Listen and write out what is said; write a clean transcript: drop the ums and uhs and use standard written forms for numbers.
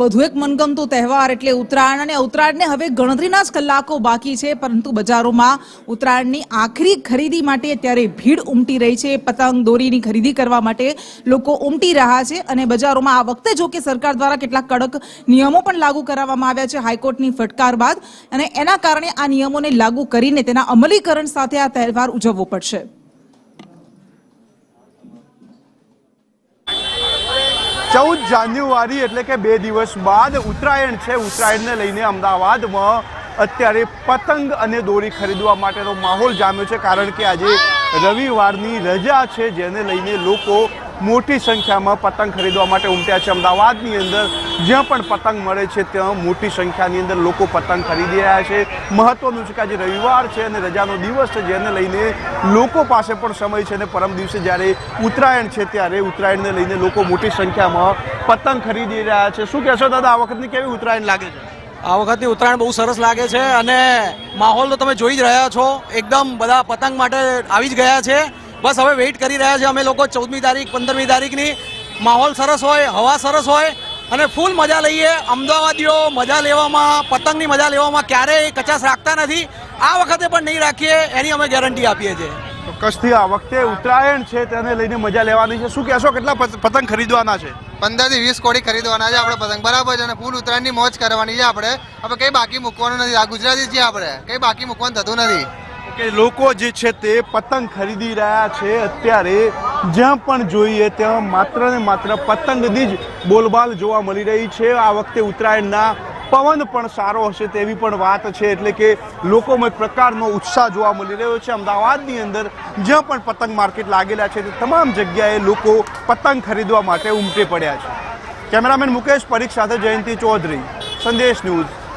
વધુ એક મનગમતો તહેવાર એટલે ઉત્તરાયણ અને ઉત્તરાયણને હવે ગણતરીના જ કલાકો બાકી છે, પરંતુ બજારોમાં ઉત્તરાયણની આખરી ખરીદી માટે અત્યારે ભીડ ઉમટી રહી છે। પતંગ દોરીની ખરીદી કરવા માટે લોકો ઉમટી રહ્યા છે અને બજારોમાં આ વખતે જો કે સરકાર દ્વારા કેટલાક કડક નિયમો પણ લાગુ કરવામાં આવ્યા છે હાઈકોર્ટની ફટકાર બાદ, અને એના કારણે આ નિયમોને લાગુ કરીને તેના અમલીકરણ સાથે આ તહેવાર ઉજવવો પડશે। चौदह जान्युआरी एटले के 2 दिवस बाद उत्तरायण है। उत्तरायण ने लईने अमदावाद में अत्यारे पतंग अने दोरी खरीदवा माटेनो माहौल जाम्यो छे, कारण के आज रविवारनी रजा है, जेने लईने लोको मोटी संख्या में पतंग खरीदवा माटे उमट्या छे। अमदावादनी अंदर ज्यां पण पतंग मळे छे त्यां मोटी संख्यानी अंदर लोको पतंग खरीदी रह्या छे। महत्वनुं छे के आज रविवार है अने रजानो दिवस है, जेने लईने लोको पासे पण समय छे। परम दिवसे ज्यारे उत्तरायण है त्यारे उत्तरायणने लईने लोको मोटी संख्या में पतंग खरीदी रह्या छे। शुं कहेशो दादा, आ वखतनी केवी उत्तरायण लागे छे? आ वखतनी उत्तरायण बहुत सरस लागे छे अने माहौल तो तमे जोई ज रह्या छो, एकदम बधा पतंग माटे आवी ज गया छे। बस हवे वेट करी रह्या छे अमे लोको 14મી તારીખ 15મી તારીખની। माहौल सरस होय, हवा सरस होय અને ફૂલ મજા લઈએ। અમદાવાદીઓ મજા લેવામાં, પતંગની મજા લેવામાં ક્યારેય કચાશ રાખતા નથી। આ વખતે પણ નહીં રાખીએ એની અમે ગેરંટી આપીએ છીએ। ચોક્કસથી આ વખતે ઉત્તરાયણ છે તેને લઈને મજા લેવાની છે। શું કહેશો, કેટલા પતંગ ખરીદવાના છે? 15 થી 20 કોડી ખરીદવાના છે આપણે પતંગ, બરાબર છે, અને ફૂલ ઉત્તરાયણની મોજ કરવાની છે આપણે। હવે કંઈ બાકી મૂકવાનું નથી, આ ગુજરાતી છીએ આપણે, કંઈ બાકી મૂકવાનું થતું નથી। કે લોકો જે છે તે પતંગ ખરીદી રહ્યા છે। અત્યારે જ્યાં પણ જોઈએ ત્યાં માત્ર ને માત્ર પતંગની જ બોલબાલ જોવા મળી રહી છે। આ વખતે ઉત્તરાયણના પવન પણ સારો હશે તેવી પણ વાત છે, એટલે કે લોકોમાં એક પ્રકારનો ઉત્સાહ જોવા મળી રહ્યો છે। અમદાવાદની અંદર જ્યાં પણ પતંગ માર્કેટ લાગેલા છે તે તમામ જગ્યાએ લોકો પતંગ ખરીદવા માટે ઉમટી પડ્યા છે। કેમેરામેન મુકેશ પરીખ સાથે જયંતિ ચૌધરી, સંદેશ ન્યૂઝ।